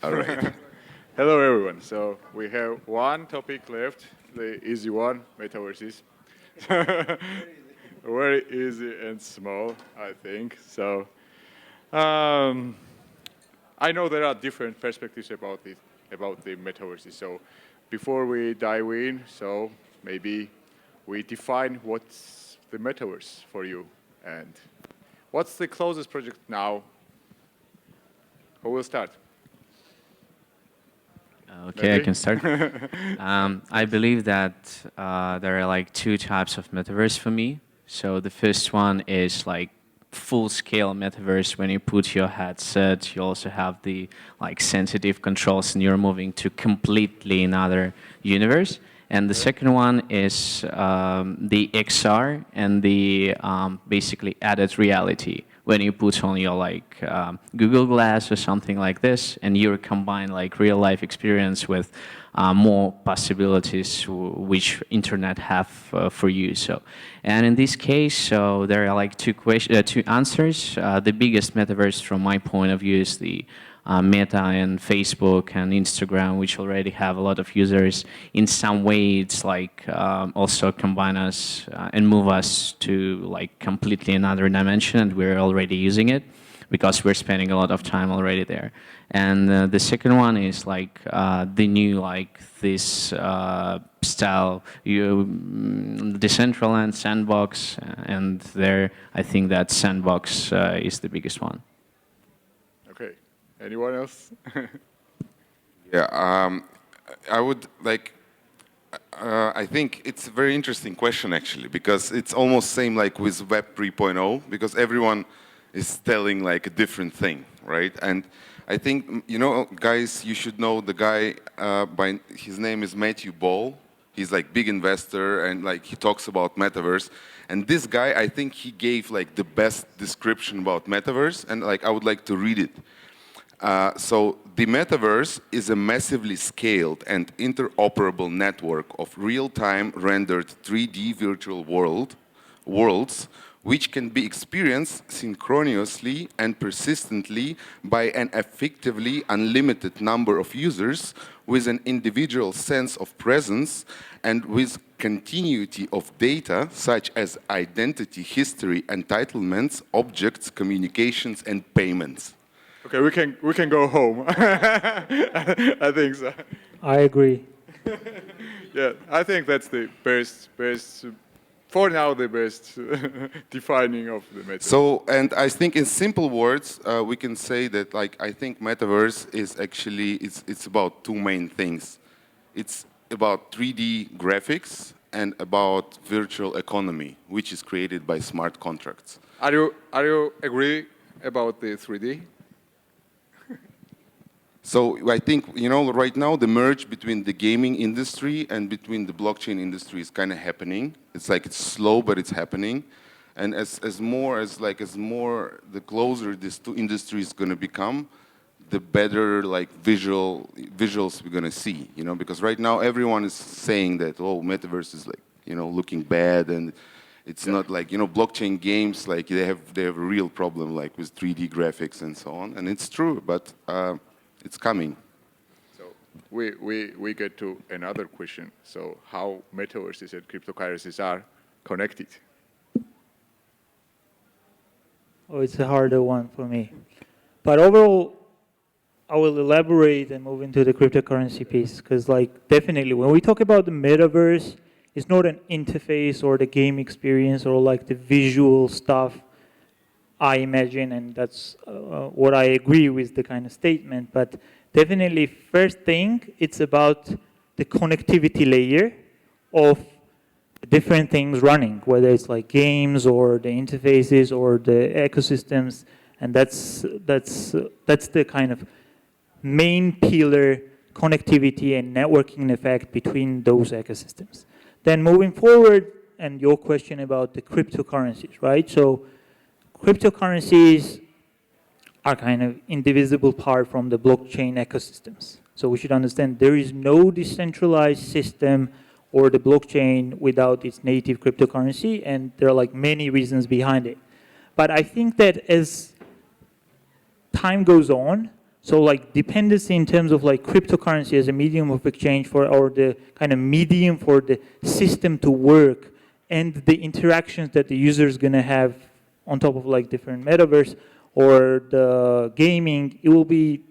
All right. Hello, everyone. So we have one topic left, the easy one, metaverses. Very easy and small, I think. So I know there are different perspectives about the metaverses. So before we dive in, so maybe we define what's the metaverse for you and what's the closest project now. Who will start? Okay, I can start. I believe that there are like two types of metaverse for me. So the first one is like full-scale metaverse. When you put your headset, you also have the like sensitive controls, and you're moving to completely another universe. And the second one is the XR and the basically added reality. When you put on your like Google Glass or something like this, and you combine like real life experience with more possibilities which internet have for you. So, and in this case, so there are like two answers. The biggest metaverse from my point of view is the Meta and Facebook and Instagram, which already have a lot of users. In some way, it's like also combine us and move us to like completely another dimension, and we're already using it because we're spending a lot of time already there. And the second one is like the new like this style, Decentraland sandbox, and there I think that sandbox is the biggest one. Okay. Anyone else? Yeah, I would like, I think it's a very interesting question actually, because it's almost same like with Web 3.0, because everyone is telling like a different thing, right? And I think, you know, guys, you should know the guy, his name is Matthew Ball. He's like big investor and like he talks about metaverse. And this guy, I think he gave like the best description about metaverse, and like I would like to read it. So the metaverse is a massively scaled and interoperable network of real-time rendered 3D virtual worlds which can be experienced synchronously and persistently by an effectively unlimited number of users with an individual sense of presence and with continuity of data such as identity, history, entitlements, objects, communications, and payments. Okay, we can go home. I think so. I agree. Yeah, I think that's the best for now the best defining of the metaverse. So, and I think in simple words, we can say that like I think metaverse is actually it's about two main things. It's about 3D graphics and about virtual economy, which is created by smart contracts. Are you agree about the 3D? So I think, you know, right now the merge between the gaming industry and between the blockchain industry is kind of happening. It's like it's slow, but it's happening. And as the closer these two industries going to become, the better like visuals we're going to see, you know, because right now everyone is saying that, oh, metaverse is like, you know, looking bad, and it's not like, you know, blockchain games, like they have a real problem like with 3D graphics and so on. And it's true, but it's coming. So we get to another question. So how metaverses and cryptocurrencies are connected? Oh, it's a harder one for me. But overall, I will elaborate and move into the cryptocurrency piece, because like definitely when we talk about the metaverse, it's not an interface or the game experience or like the visual stuff, I imagine, and that's what I agree with the kind of statement. But definitely, first thing, it's about the connectivity layer of different things running, whether it's like games or the interfaces or the ecosystems, and that's the kind of main pillar connectivity and networking effect between those ecosystems. Then moving forward, and your question about the cryptocurrencies, right? So cryptocurrencies are kind of indivisible part from the blockchain ecosystems. So we should understand there is no decentralized system or the blockchain without its native cryptocurrency, and there are like many reasons behind it. But I think that as time goes on, So like dependency in terms of like cryptocurrency as a medium of exchange for, or the kind of medium for the system to work, and the interactions that the user is going to have on top of like different metaverse or the gaming, it will be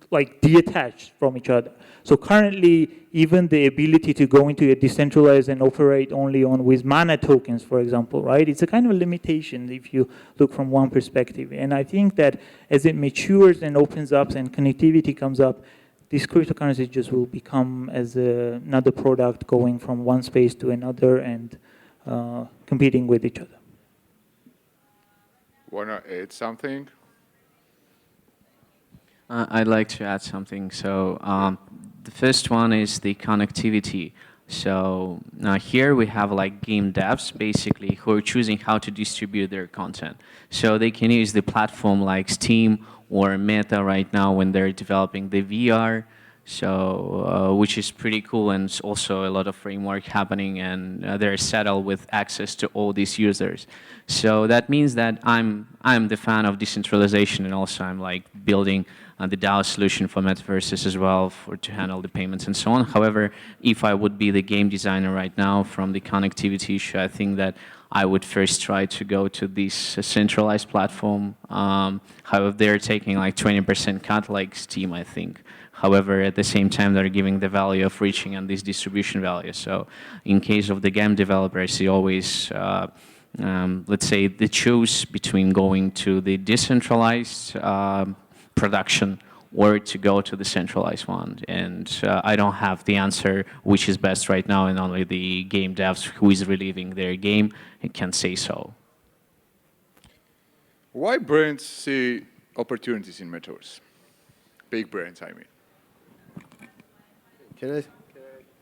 like detached from each other. So currently, even the ability to go into a decentralized and operate only on with mana tokens, for example, right? It's a kind of a limitation if you look from one perspective. And I think that as it matures and opens up and connectivity comes up, these cryptocurrencies just will become as another product going from one space to another and competing with each other. Wanna add something? I'd like to add something. So the first one is the connectivity. So here we have like game devs basically who are choosing how to distribute their content. So they can use the platform like Steam or Meta right now when they're developing the VR. So which is pretty cool, and it's also a lot of framework happening, and they're settled with access to all these users. So that means that I'm the fan of decentralization, and also I'm like building the DAO solution for metaverses as well to handle the payments and so on. However, if I would be the game designer right now from the connectivity issue, I think that I would first try to go to this centralized platform. However, they're taking like 20% cut like Steam, I think. However, at the same time, they're giving the value of reaching and this distribution value. So in case of the game developers, they always, let's say, they choose between going to the decentralized production or to go to the centralized one. And I don't have the answer which is best right now, and only the game devs who is releasing their game can say so. Why brands see opportunities in metaverse? Big brands, I mean. Can I?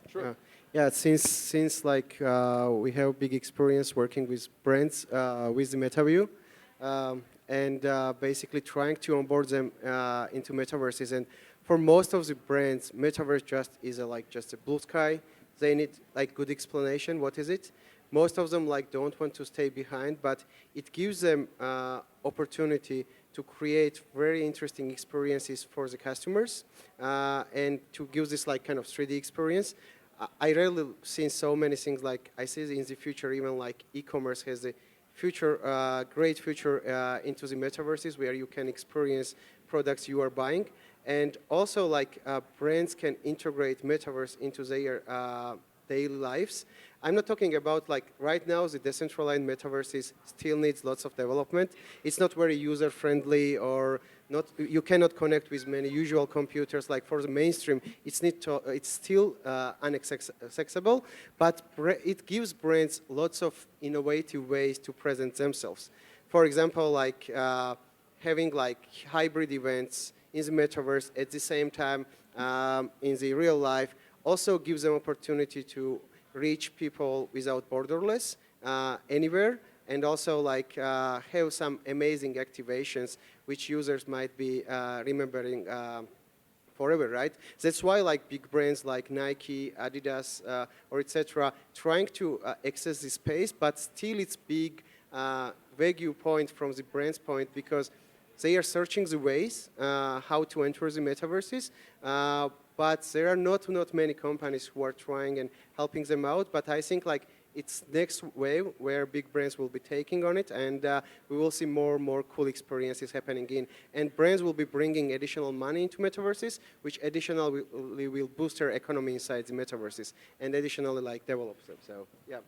Sure. Yeah, since like we have big experience working with brands with the MetaView, and basically trying to onboard them into metaverses. And for most of the brands, metaverse just is just a blue sky. They need like good explanation. What is it? Most of them like don't want to stay behind, but it gives them opportunity to create very interesting experiences for the customers and to give this like kind of 3D experience. I rarely seen so many things like I see in the future, even like e-commerce has a future, great future into the metaverses where you can experience products you are buying. And also like brands can integrate metaverse into their daily lives. I'm not talking about like right now the decentralized metaverses still needs lots of development. It's not very user friendly, or not. You cannot connect with many usual computers. Like for the mainstream, it's still inaccessible. But it gives brands lots of innovative ways to present themselves. For example, like having like hybrid events in the metaverse at the same time in the real life also gives them opportunity to reach people without borderless anywhere, and also like have some amazing activations which users might be remembering forever, right? That's why like big brands like Nike, Adidas, or etc. trying to access this space, but still it's big vague point from the brand's point, because they are searching the ways how to enter the metaverses. But there are not many companies who are trying and helping them out. But I think like it's next wave where big brands will be taking on it, and we will see more and more cool experiences happening in. And brands will be bringing additional money into metaverses, which additionally will boost their economy inside the metaverses, and additionally like develop them. So yeah.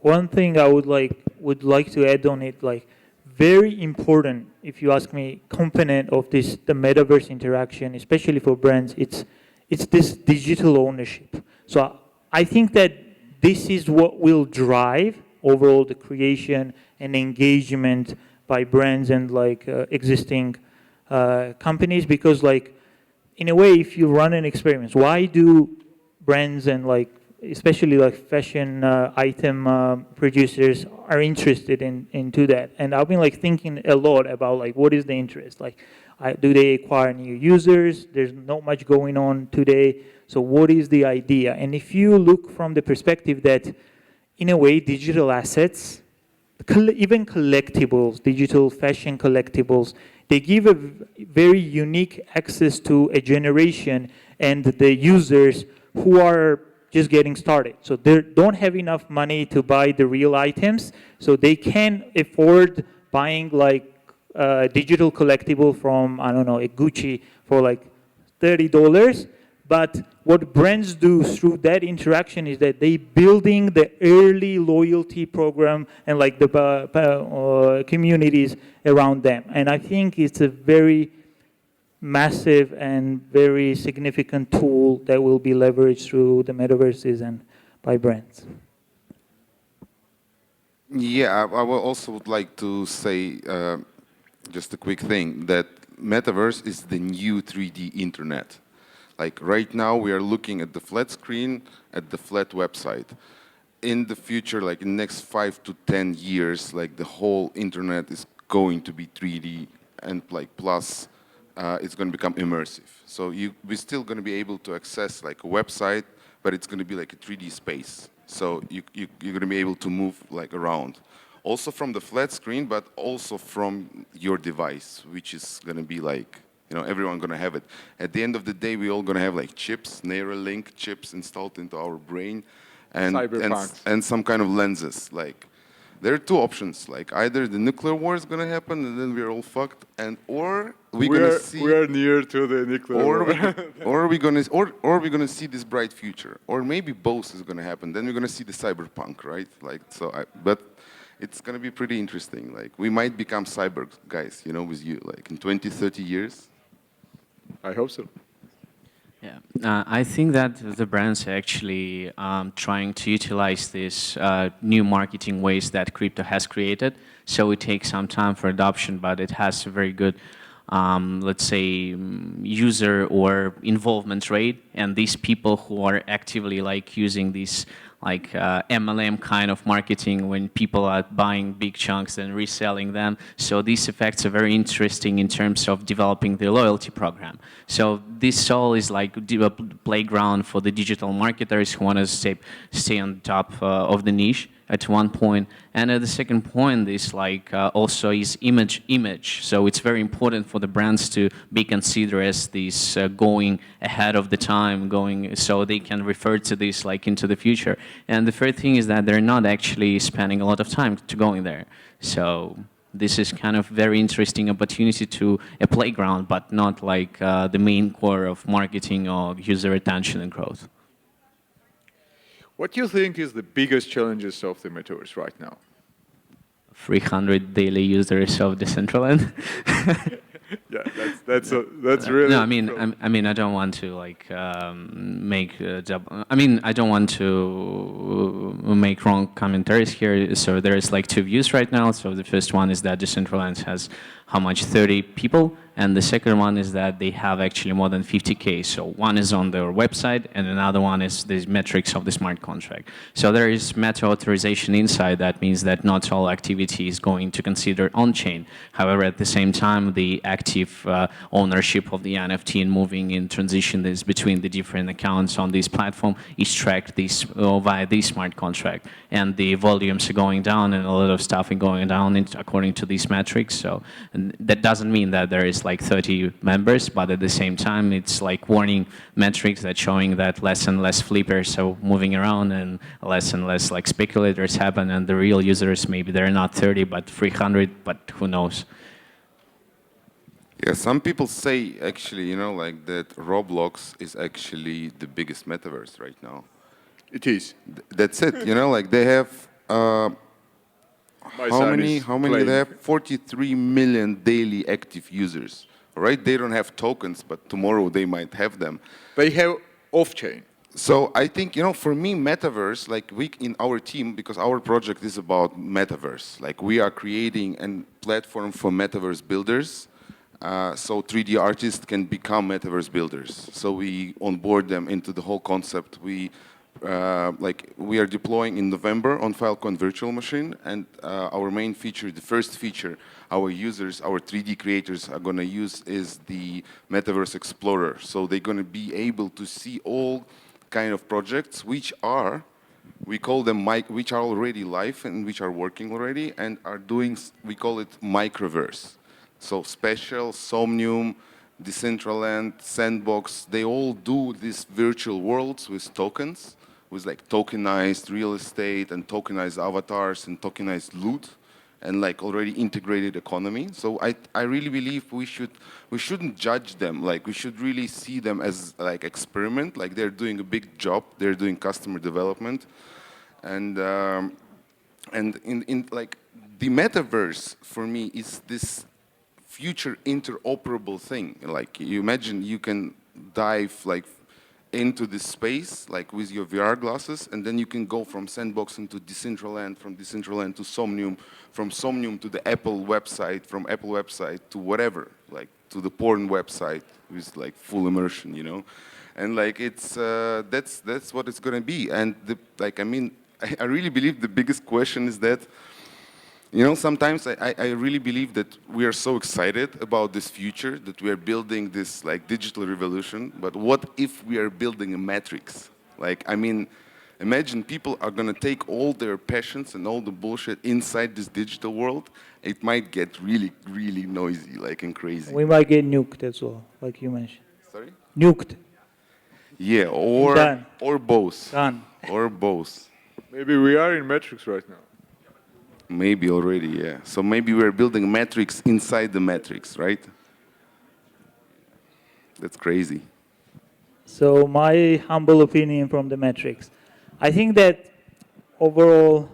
One thing I would like to add on it, like, very important, if you ask me, component of the metaverse interaction, especially for brands, it's this digital ownership. So I think that this is what will drive overall the creation and engagement by brands and like existing companies, because like in a way, if you run an experiment, why do brands and like especially like fashion item producers are interested into that? And I've been like thinking a lot about like what is the interest? Like, do they acquire new users? There's not much going on today. So what is the idea? And if you look from the perspective that, in a way, digital assets, even collectibles, digital fashion collectibles, they give a very unique access to a generation and the users who are just getting started. So they don't have enough money to buy the real items, so they can afford buying like a digital collectible from, I don't know, a Gucci for like $30. But what brands do through that interaction is that they building the early loyalty program and like the communities around them. And I think it's a very massive and very significant tool that will be leveraged through the metaverses and by brands. Yeah, I will also would like to say just a quick thing, that metaverse is the new 3D internet. Like right now, we are looking at the flat screen, at the flat website. In the future, like in the next 5 to 10 years, like the whole internet is going to be 3D, and like plus it's going to become immersive. So we're still going to be able to access like a website, but it's going to be like a 3D space. So you're going to be able to move like around. Also from the flat screen, but also from your device, which is going to be like, you know, everyone going to have it. At the end of the day, we're all going to have like chips, Neuralink chips installed into our brain, and some kind of lenses. Like, there are two options. Like, either the nuclear war is going to happen, and then we're all fucked, or we're going to see. We are near to the nuclear war. Or we're going to see this bright future, or maybe both is going to happen. Then we're going to see the cyberpunk, right? Like, so, but it's going to be pretty interesting. Like, we might become cyber guys, you know, with you, like in 20, 30 years. I hope so. Yeah, I think that the brands are actually trying to utilize these new marketing ways that crypto has created. So it takes some time for adoption, but it has a very good, let's say, user or involvement rate. And these people who are actively like using these like MLM kind of marketing, when people are buying big chunks and reselling them. So these effects are very interesting in terms of developing the loyalty program. So this all is like a playground for the digital marketers who want to stay on top of the niche at one point. And at the second point is like also is image. So it's very important for the brands to be considered as these going ahead of the time, so they can refer to this like into the future. And the third thing is that they're not actually spending a lot of time to going there. So this is kind of very interesting opportunity to a playground, but not like the main core of marketing or user retention and growth. What do you think is the biggest challenges of the metaverse right now? 300 daily users of Decentraland. Yeah, that's really. No, I mean, I don't want to like make I don't want to make wrong commentaries here. So there is like two views right now. So the first one is that Decentraland has how much 30 people, and the second one is that they have actually more than 50K. So one is on their website, and another one is the metrics of the smart contract. So there is meta authorization inside. That means that not all activity is going to consider on-chain. However, at the same time, the active ownership of the NFT and moving in transition this between the different accounts on this platform is tracked via this smart contract. And the volumes are going down, and a lot of stuff is going down according to these metrics. So that doesn't mean that there is like 30 members, but at the same time, it's like warning metrics that showing that less and less flippers are moving around and less like speculators happen, and the real users, maybe they're not 30, but 300, but who knows? Yeah, some people say actually, you know, like that Roblox is actually the biggest metaverse right now. It is. That's it, you know, like they have, how many do they have? 43 million daily active users, right? They don't have tokens, but tomorrow they might have them. They have off-chain. So I think, you know, for me, metaverse, like we in our team, because our project is about metaverse, like we are creating a platform for metaverse builders. So 3D artists can become metaverse builders. So we onboard them into the whole concept. We are deploying in November on Filecoin virtual machine, and our main feature, the first feature, our users, our 3D creators are going to use is the Metaverse Explorer. So they're going to be able to see all kind of projects which are, we call them, which are already live and which are working already and are doing, we call it microverse. So Special, Somnium, Decentraland, Sandbox, they all do these virtual worlds with tokens, with like tokenized real estate and tokenized avatars and tokenized loot and like already integrated economy. So I really believe we shouldn't judge them. Like we should really see them as like experiment. Like they're doing a big job. They're doing customer development, and in like the metaverse for me is this future interoperable thing. Like you imagine you can dive like into this space, like with your VR glasses, and then you can go from Sandbox into Decentraland, from Decentraland to Somnium, from Somnium to the Apple website, from Apple website to whatever, like to the porn website with like full immersion, you know, and like it's that's what it's gonna be. And like I mean, I really believe the biggest question is that. You know, sometimes I really believe that we are so excited about this future, that we are building this like digital revolution, but what if we are building a matrix? Like, I mean, imagine people are gonna take all their passions and all the bullshit inside this digital world. It might get really, really noisy, like, and crazy. We might get nuked as well, like you mentioned. Sorry? Nuked. Yeah, or Done. or both. Done. Or both. Maybe we are in Matrix right now. Maybe already, yeah. So maybe we're building a matrix inside the matrix, right? That's crazy. So my humble opinion from the metrics. I think that overall,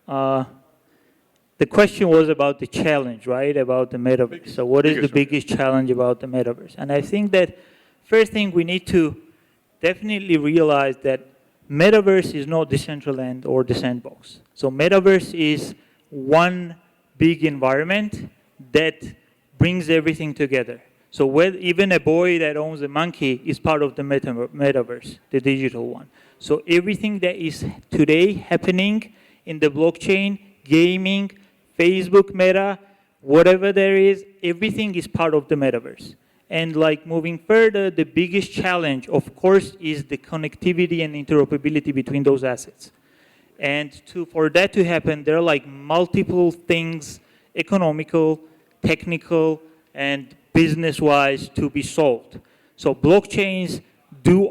the question was about the challenge, right? About the metaverse. So what is the biggest challenge about the metaverse? And I think that first thing we need to definitely realize that metaverse is not Decentraland or the Sandbox. So metaverse is one big environment that brings everything together. So even a boy that owns a monkey is part of the metaverse, the digital one. So everything that is today happening in the blockchain, gaming, Facebook Meta, whatever there is, everything is part of the metaverse. And like moving further, the biggest challenge, of course, is the connectivity and interoperability between those assets. And for that to happen, there are like multiple things, economical, technical, and business-wise to be solved. So blockchains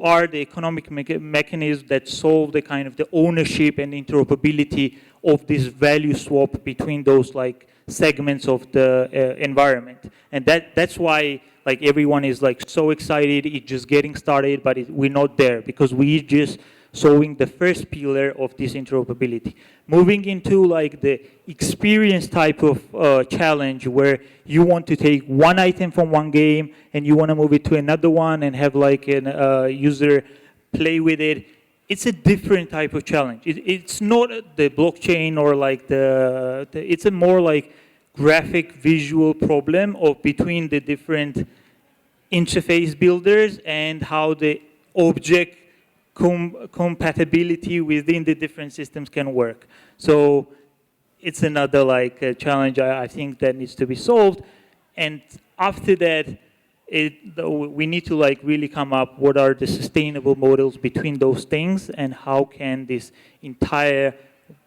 are the economic mechanisms that solve the kind of the ownership and interoperability of this value swap between those like segments of the environment. And that's why like everyone is like so excited, it's just getting started, but we're not there because we just solving the first pillar of this interoperability. Moving into like the experience type of challenge where you want to take one item from one game and you want to move it to another one and have like a user play with it. It's a different type of challenge. It's not the blockchain or like it's a more like graphic visual problem of between the different interface builders and how the object compatibility within the different systems can work. So it's another like challenge I think that needs to be solved. And after that, we need to like really come up what are the sustainable models between those things and how can this entire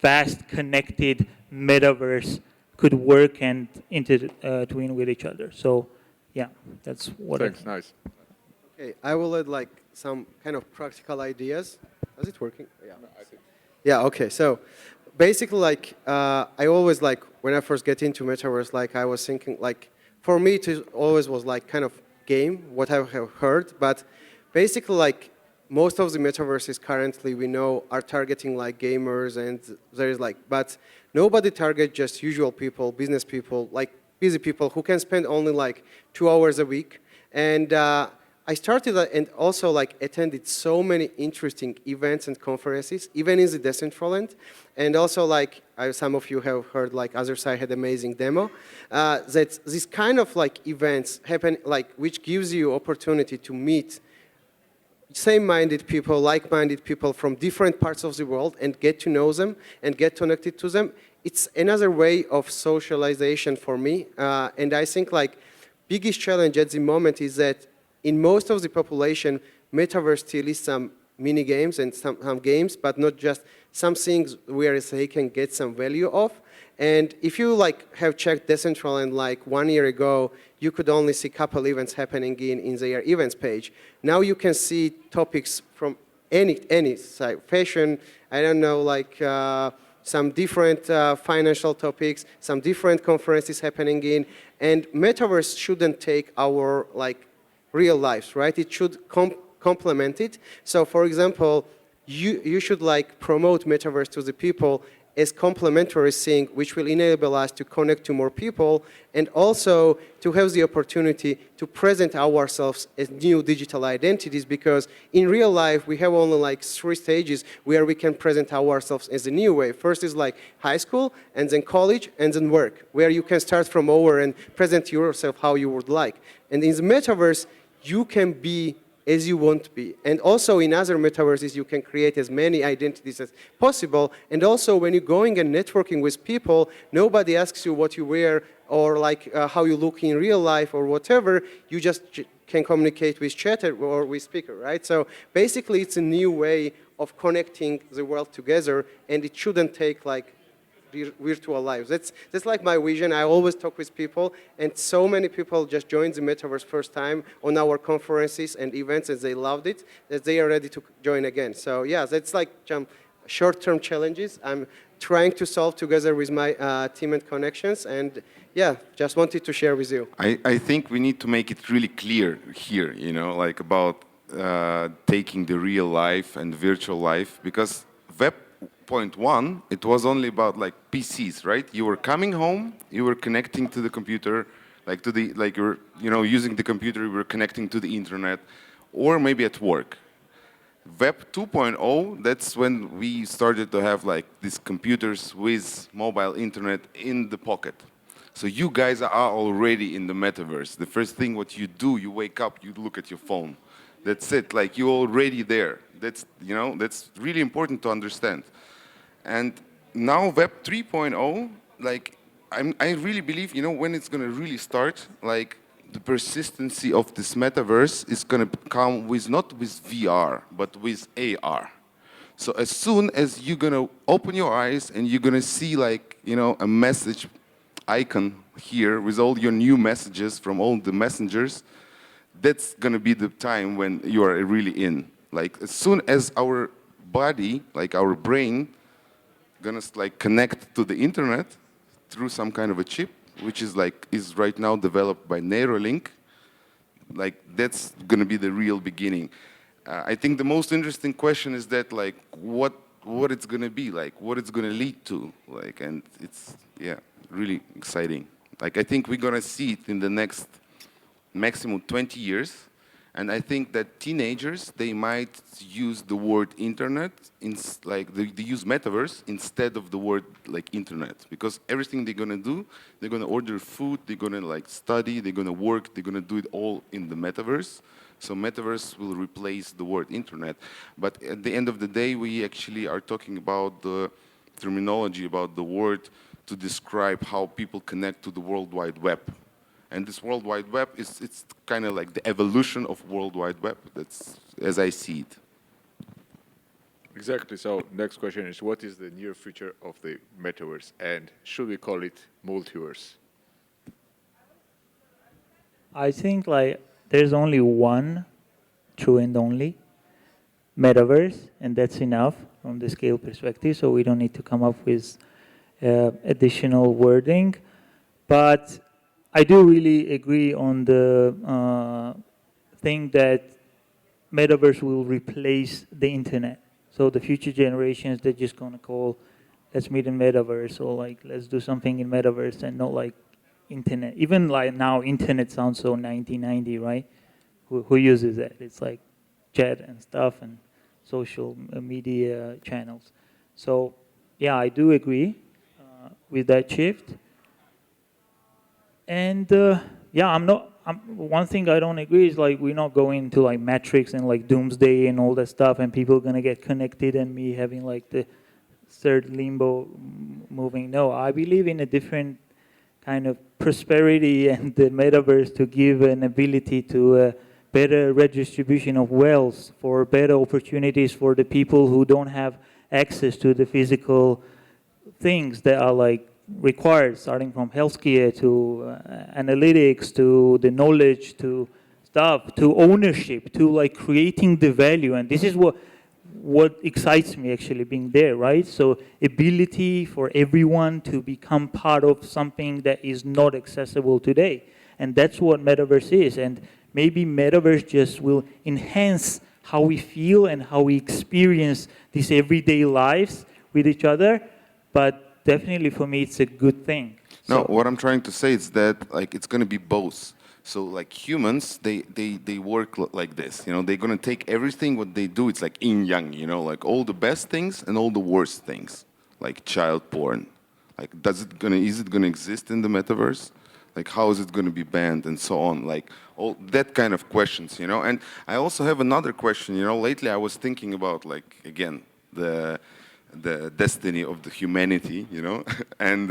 vast connected metaverse could work and intertwine with each other. So yeah, that's what Thanks, nice. Okay, I will add like some kind of practical ideas. Is it working? Yeah. No, I think. Yeah, okay. So basically like I always like when I first get into metaverse, like I was thinking like for me it always was like kind of game, what I have heard, but basically like most of the metaverses currently we know are targeting like gamers and there is like, but nobody target just usual people, business people, like busy people who can spend only like 2 hours a week. And I started and also like attended so many interesting events and conferences, even in the Decentraland. And also like some of you have heard like other side had amazing demo. That this kind of like events happen like which gives you opportunity to meet same-minded people, like-minded people from different parts of the world and get to know them and get connected to them. It's another way of socialization for me. And I think like biggest challenge at the moment is that in most of the population, metaverse still is some mini games and some games, but not just some things where they can get some value of. And if you like have checked Decentraland like 1 year ago, you could only see couple events happening in their events page. Now you can see topics from any side, fashion, I don't know, like some different financial topics, some different conferences happening in, and Metaverse shouldn't take our like real lives, right? It should complement it. So for example, you should like promote Metaverse to the people as complementary thing, which will enable us to connect to more people and also to have the opportunity to present ourselves as new digital identities, because in real life we have only like 3 stages where we can present ourselves as a new way. First is like high school, and then college, and then work, where you can start from over and present yourself how you would like. And in the metaverse, you can be as you want to be. And also in other metaverses, you can create as many identities as possible. And also when you're going and networking with people, nobody asks you what you wear or like how you look in real life or whatever. You just can communicate with chat or with speaker, right? So basically it's a new way of connecting the world together, and it shouldn't take like virtual lives. That's like my vision. I always talk with people, and so many people just joined the metaverse first time on our conferences and events, and they loved it, that they are ready to join again. So yeah, that's like short-term challenges I'm trying to solve together with my team and connections, and yeah, just wanted to share with you. I think we need to make it really clear here, you know, like about taking the real life and virtual life, because Web 1.1, it was only about like PCs, right? You were coming home, you were connecting to the computer, like to the, like you're, you know, using the computer, you were connecting to the internet, or maybe at work. Web 2.0, that's when we started to have like these computers with mobile internet in the pocket. So you guys are already in the metaverse. The first thing what you do, you wake up, you look at your phone. That's it, like you're already there. That's, you know, that's really important to understand. And now Web 3.0, like I really believe, you know, when it's going to really start, like the persistency of this metaverse is going to come with not with VR, but with AR. So as soon as you're going to open your eyes and you're going to see like, you know, a message icon here with all your new messages from all the messengers, that's going to be the time when you are really in. Like as soon as our body, like our brain, gonna like connect to the internet through some kind of a chip, which is like is right now developed by Neuralink, like that's gonna be the real beginning. I think the most interesting question is that like what it's gonna be, like what it's gonna lead to, like, and it's really exciting. Like I think we're gonna see it in the next maximum 20 years. And I think that teenagers, they might use the word internet, like they use metaverse instead of the word like internet. Because everything they're gonna do, they're gonna order food, they're gonna like study, they're gonna work, they're gonna do it all in the metaverse. So metaverse will replace the word internet. But at the end of the day, we actually are talking about the terminology, about the word to describe how people connect to the World Wide Web. And this World Wide Web it's kind of like the evolution of World Wide Web. That's as I see it. Exactly. So next question is, what is the near future of the metaverse, and should we call it multiverse? I think like there's only one true and only metaverse, and that's enough from the scale perspective. So we don't need to come up with additional wording, but I do really agree on the thing that metaverse will replace the internet. So the future generations, they're just going to call, let's meet in metaverse, or like, let's do something in metaverse, and not like internet. Even like now, internet sounds so 1990, right? Who uses that? It's like chat and stuff and social media channels. So yeah, I do agree with that shift. And yeah, one thing I don't agree is like we're not going to like Matrix and like Doomsday and all that stuff, and people are gonna get connected and me having like the third limbo moving. No, I believe in a different kind of prosperity and the metaverse to give an ability to better redistribution of wealth, for better opportunities for the people who don't have access to the physical things that are like required, starting from healthcare to analytics to the knowledge to stuff to ownership to like creating the value. And this is what excites me actually being there, right? So ability for everyone to become part of something that is not accessible today. And that's what Metaverse is. And maybe Metaverse just will enhance how we feel and how we experience these everyday lives with each other. But definitely for me, it's a good thing. No, what I'm trying to say is that like it's going to be both. So like humans, they work like this. You know, they're going to take everything what they do. It's like yin yang. You know, like all the best things and all the worst things, like child porn. Like, is it going to exist in the metaverse? Like, how is it going to be banned and so on? Like, all that kind of questions, you know. And I also have another question, you know. Lately, I was thinking about, like, again, the destiny of the humanity, you know. And,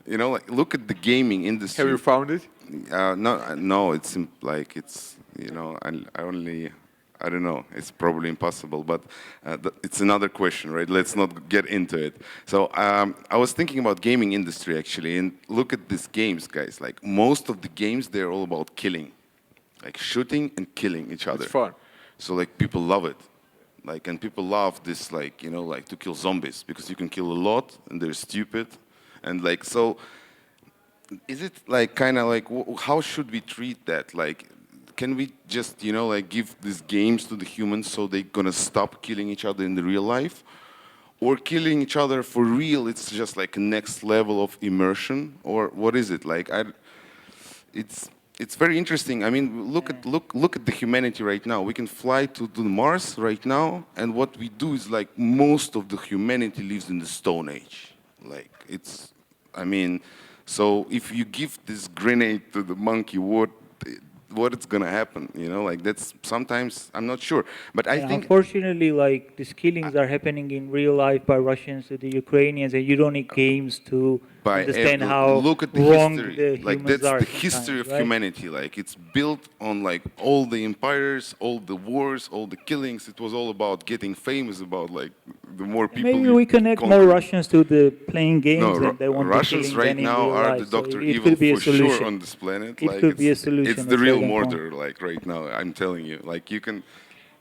you know, like, look at the gaming industry. Have you found it? No, it's like, it's, you know, I don't know, it's probably impossible, but it's another question, right? Let's not get into it. So I was thinking about gaming industry actually, and look at these games, guys. Like most of the games, they're all about killing, like shooting and killing each other. It's fun. So like people love it. Like, and people love this, like, you know, like to kill zombies because you can kill a lot and they're stupid. And like, so is it like kind of like, how should we treat that? Like, can we just, you know, like give these games to the humans so they're gonna stop killing each other in the real life? Or killing each other for real, it's just like a next level of immersion? Or what is it? Like, it's very interesting. I mean, look at the humanity right now. We can fly to Mars right now, and what we do is like most of the humanity lives in the Stone Age. Like, it's, I mean, so if you give this grenade to the monkey, what is going to happen, you know, like that's sometimes, I'm not sure, but I think unfortunately, like these killings are happening in real life by Russians to the Ukrainians, and you don't need games to understand how look at the wrong history. the Like humans that's are the history of right? humanity. Like it's built on like all the empires, all the wars, all the killings. It was all about getting famous, about like the more people. Maybe we connect more Russians to the playing games no, and they want Russians the right in now real are life. the Doctor So Evil for sure on this planet. It like could be a solution. It's the real murder, like right now. I'm telling you, like you can,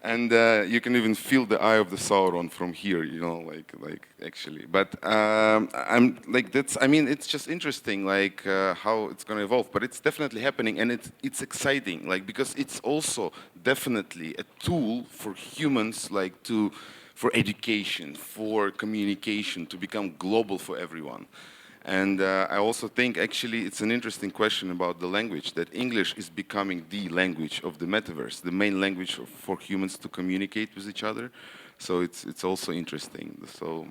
and you can even feel the eye of the Sauron from here. You know, like actually. But I'm like that's. I mean, it's just interesting, like how it's going to evolve. But it's definitely happening, and it's exciting, like because it's also definitely a tool for humans, like for education, for communication, to become global for everyone. And I also think actually it's an interesting question about the language, that English is becoming the language of the metaverse, the main language for humans to communicate with each other. So it's also interesting. So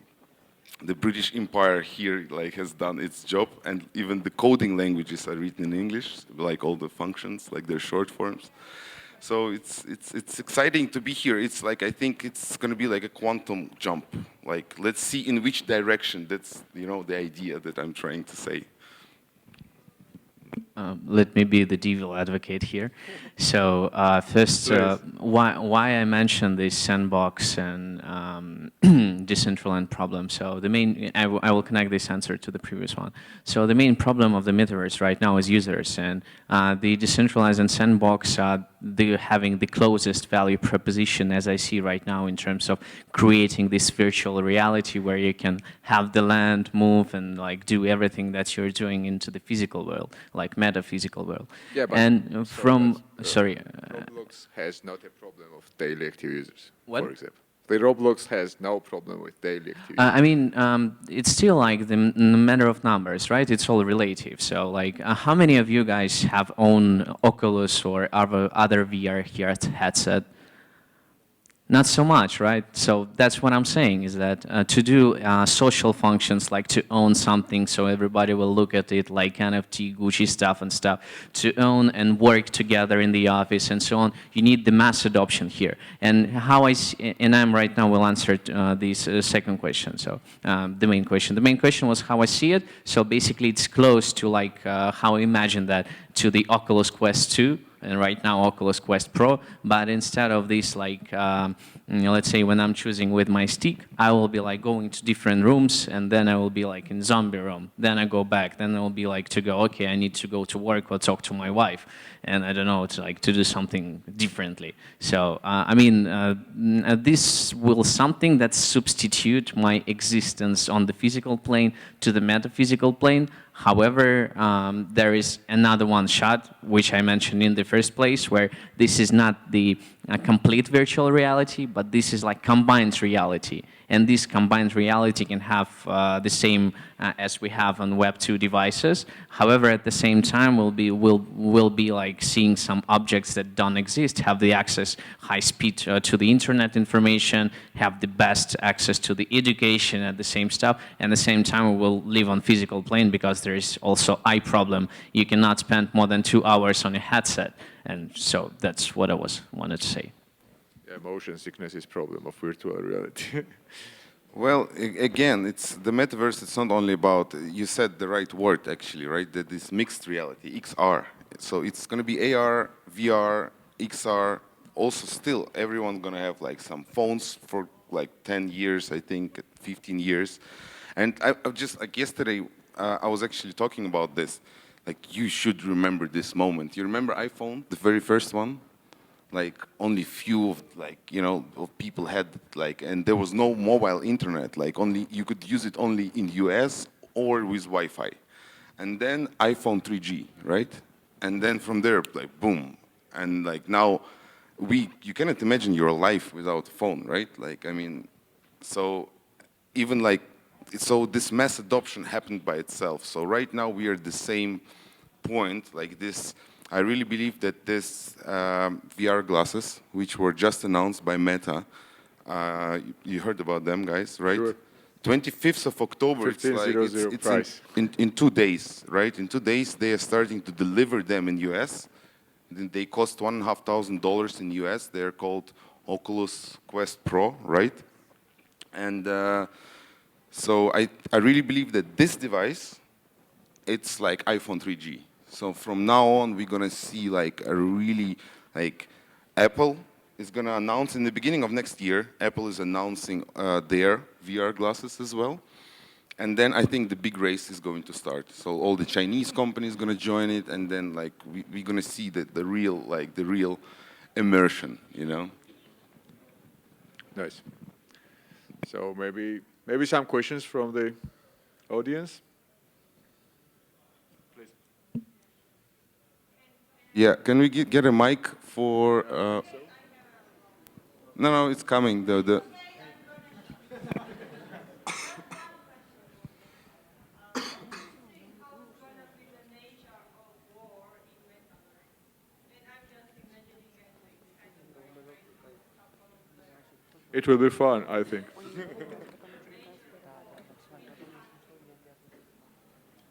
the British Empire here like has done its job, and even the coding languages are written in English, like all the functions, like their short forms. So it's exciting to be here. It's like, I think it's going to be like a quantum jump. Like, let's see in which direction. That's, you know, the idea that I'm trying to say. Let me be the devil advocate here. So first, why I mentioned this sandbox and Decentraland problem. So the main, I will connect this answer to the previous one. So the main problem of the metaverse right now is users, and the decentralized and sandbox are having the closest value proposition as I see right now in terms of creating this virtual reality where you can have the land, move, and like do everything that you're doing into the physical world, like metaphysical world. Yeah, but and from Roblox has not a problem of daily active users, What? for example. The Roblox has no problem with daily active users. I mean, it's still like the matter of numbers, right? It's all relative. So, like, how many of you guys have own Oculus or other VR headset? Not so much, right? So that's what I'm saying, is that to do social functions, like to own something so everybody will look at it like NFT, Gucci stuff and stuff, to own and work together in the office and so on, you need the mass adoption here. And how I see, and I'm right now will answer this second question, so the main question. The main question was how I see it. So basically it's close to like how I imagine that to the Oculus Quest 2, and right now Oculus Quest Pro, but instead of this, like, let's say when I'm choosing with my stick, I will be like going to different rooms, and then I will be like in zombie room, then I go back, then I will be like to go, okay, I need to go to work or talk to my wife, and I don't know, to do something differently. So, I mean, this will something that substitute my existence on the physical plane to the metaphysical plane. However, there is another one shot, which I mentioned in the first place, where this is not the complete virtual reality, but this is like combined reality. And this combined reality can have the same as we have on Web 2 devices. However, at the same time, we'll be like seeing some objects that don't exist, have the access high speed to the internet information, have the best access to the education and the same stuff. And at the same time, we will live on physical plane because there is also eye problem. You cannot spend more than 2 hours on a headset. And so that's what I wanted to say. Yeah, motion sickness is problem of virtual reality. Well, again, it's the metaverse. It's not only about, you said the right word actually, right? That this mixed reality, XR. So it's going to be AR, VR, XR. Also, still, everyone's going to have like some phones for like 10 years, I think, 15 years. And I just like yesterday, I was actually talking about this. Like, you should remember this moment. You remember iPhone, the very first one? Like, only few of, like, you know, of people had, like, and there was no mobile internet. Like, only, you could use it only in US or with Wi-Fi. And then iPhone 3G, right? And then from there, like, boom. And like now, you cannot imagine your life without a phone, right? Like, I mean, so even like, so this mass adoption happened by itself. So right now we are at the same point, like this. I really believe that this VR glasses, which were just announced by Meta, you heard about them, guys, right? Sure. 25th of October, it's like, it's in 2 days, right? In 2 days, they are starting to deliver them in US. Then they cost $1,500 in US. They're called Oculus Quest Pro, right? And so I really believe that this device, it's like iPhone 3G. So from now on, we're gonna see like a really, like, Apple is gonna announce in the beginning of next year, Apple is announcing their VR glasses as well. And then I think the big race is going to start. So all the Chinese companies gonna join it, and then like we're gonna see the real immersion, you know? Nice. So maybe some questions from the audience. Yeah, can we get a mic for? No, it's coming. The It will be fun, I think.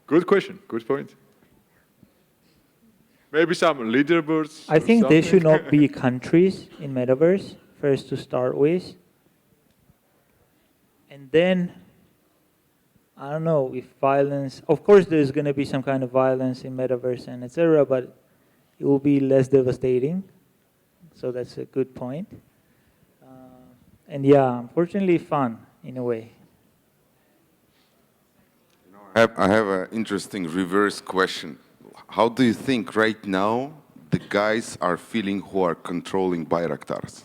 Good question, good point. Maybe some leaderboards. I think there should not be countries in Metaverse, first to start with. And then, I don't know if violence, of course there's going to be some kind of violence in Metaverse and etc., but it will be less devastating. So that's a good point. And yeah, unfortunately fun in a way. I have an interesting reverse question. How do you think right now the guys are feeling who are controlling Bayraktars?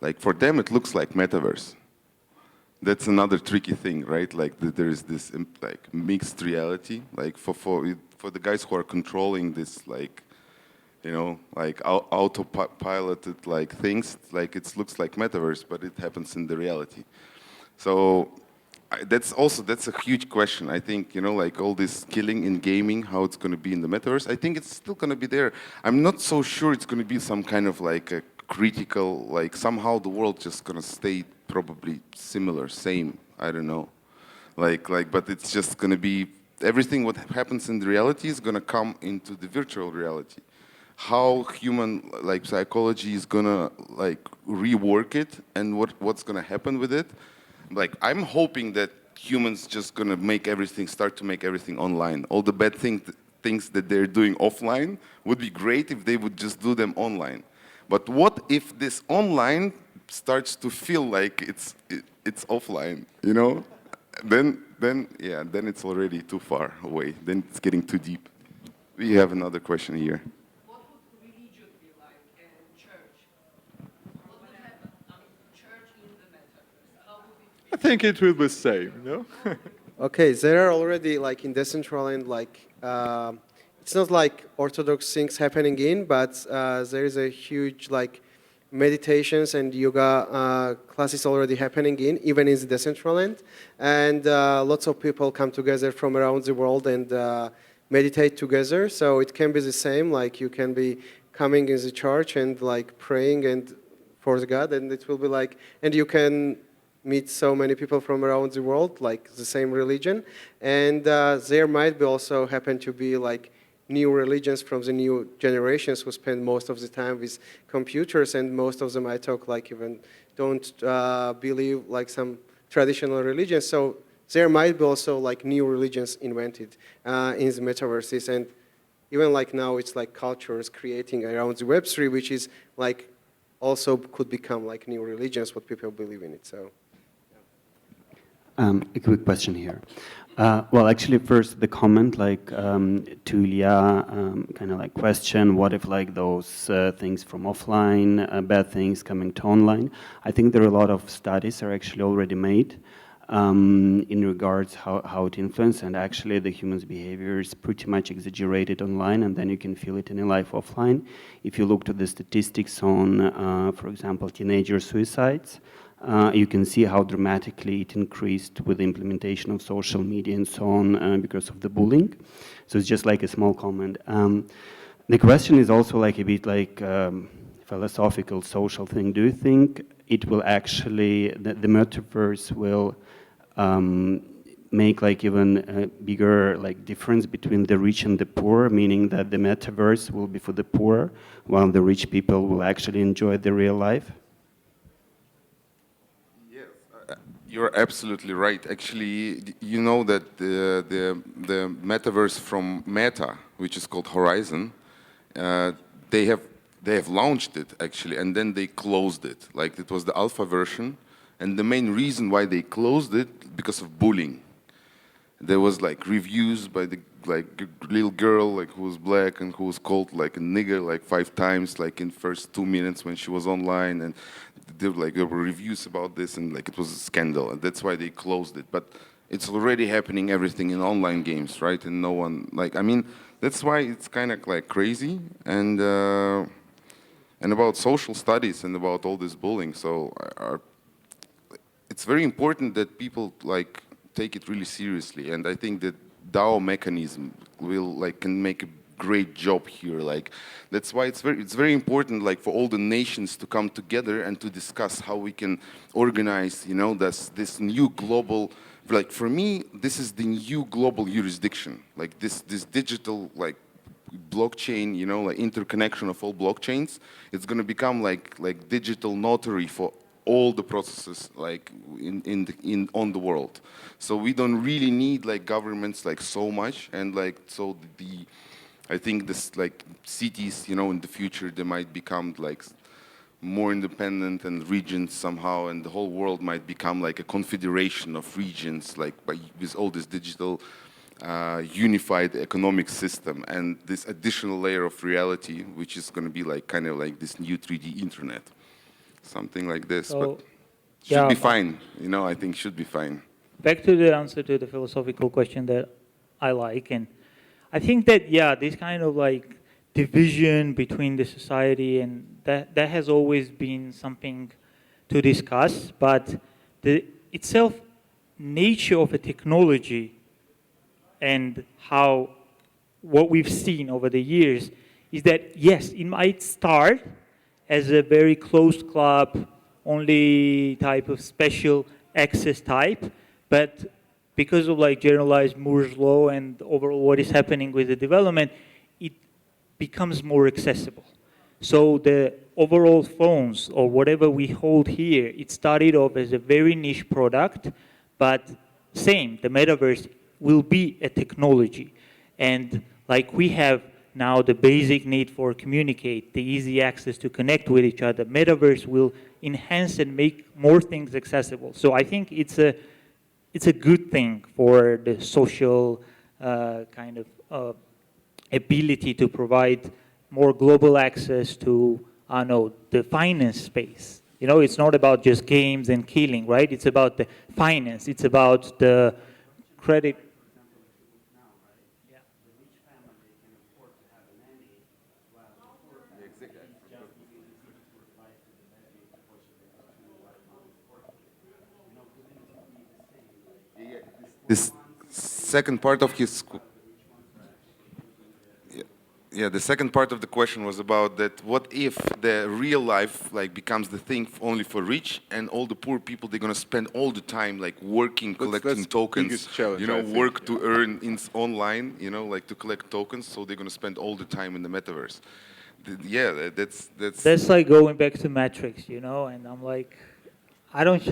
Like, for them, it looks like metaverse. That's another tricky thing, right? Like, there is this like mixed reality. Like, for the guys who are controlling this, like, you know, like autopiloted like things, like it looks like metaverse, but it happens in the reality. So that's a huge question. I think, you know, like all this killing in gaming, how it's going to be in the metaverse. I think it's still going to be there. I'm not so sure it's going to be some kind of like a critical, like somehow the world just going to stay probably similar, same. I don't know. But it's just going to be everything what happens in the reality is going to come into the virtual reality. How human like psychology is gonna like rework it, and what's gonna happen with it. Like, I'm hoping that humans just gonna start to make everything online. All the bad things that they're doing offline would be great if they would just do them online. But what if this online starts to feel like it's offline, you know? Then it's already too far away. Then it's getting too deep. We have another question here. What would religion be like and church? What would happen? I mean, church in the metaverse. How would it be? I think it will be the same, no? Okay, there are already like in Decentraland, like it's not like Orthodox things happening in, but there is a huge like meditations and yoga classes already happening in, even in the Decentraland, and lots of people come together from around the world and meditate together. So it can be the same, like you can be coming in the church and like praying and for the God, and it will be like, and you can meet so many people from around the world, like the same religion, and there might be also happen to be like new religions from the new generations who spend most of the time with computers, and most of them I talk like even don't believe like some traditional religions. So there might be also like new religions invented in the metaverses, and even like now it's like cultures creating around the Web3, which is like also could become like new religions, what people believe in it. So. A quick question here. Well, actually, first the comment, like to Ilya, kind of like question: what if like those things from offline, bad things coming to online? I think there are a lot of studies are actually already made in regards how it influences, and actually the human's behavior is pretty much exaggerated online, and then you can feel it in a life offline. If you look to the statistics on, for example, teenager suicides. You can see how dramatically it increased with the implementation of social media and so on because of the bullying. So it's just like a small comment. The question is also like a bit like philosophical, social thing. Do you think it will actually, the metaverse will make like even a bigger like difference between the rich and the poor, meaning that the metaverse will be for the poor, while the rich people will actually enjoy the real life? You're absolutely right. Actually, you know that the metaverse from Meta, which is called Horizon, they have launched it actually, and then they closed it. Like it was the alpha version, and the main reason why they closed it because of bullying. There was like reviews by the little girl like who was black and who was called like a nigger like 5 times like in first 2 minutes when she was online, and there were reviews about this, and like it was a scandal, and that's why they closed it. But it's already happening everything in online games, right? And no one like, I mean, that's why it's kind of like crazy, and about social studies and about all this bullying. So it's very important that people like take it really seriously, and I think that DAO mechanism can make a great job here. Like that's why it's very important like for all the nations to come together and to discuss how we can organize, you know, this new global, like for me this is the new global jurisdiction, like this digital like blockchain, you know, like interconnection of all blockchains. It's going to become like digital notary for all the processes like on the world. So we don't really need like governments like so much, and like so I think this like cities, you know, in the future they might become like more independent, and regions somehow, and the whole world might become like a confederation of regions, like with all this digital unified economic system and this additional layer of reality, which is going to be like kind of like this new 3D internet, something like this. So, but should be fine, you know. I think should be fine. Back to the answer to the philosophical question that I like, and I think that this kind of like division between the society, and that has always been something to discuss, but the itself nature of a technology and how what we've seen over the years is that yes, it might start as a very closed club, only type of special access type, but because of like generalized Moore's law and overall what is happening with the development, it becomes more accessible. So the overall phones or whatever we hold here, it started off as a very niche product, but same, the metaverse will be a technology. And Like we have now the basic need for communicate, the easy access to connect with each other. Metaverse will enhance and make more things accessible. So I think it's a good thing for the social kind of ability to provide more global access to, I know, the finance space. You know, it's not about just games and killing, right? It's about the finance. It's about the credit. This second part of his yeah, the second part of the question was about that. What if the real life like becomes the thing only for rich, and all the poor people they're gonna spend all the time like working, collecting that's tokens, biggest challenge, you know, I think, work yeah. to earn online, you know, like to collect tokens. So they're gonna spend all the time in the metaverse. Yeah, That's like going back to Matrix, you know, and I'm like, I don't.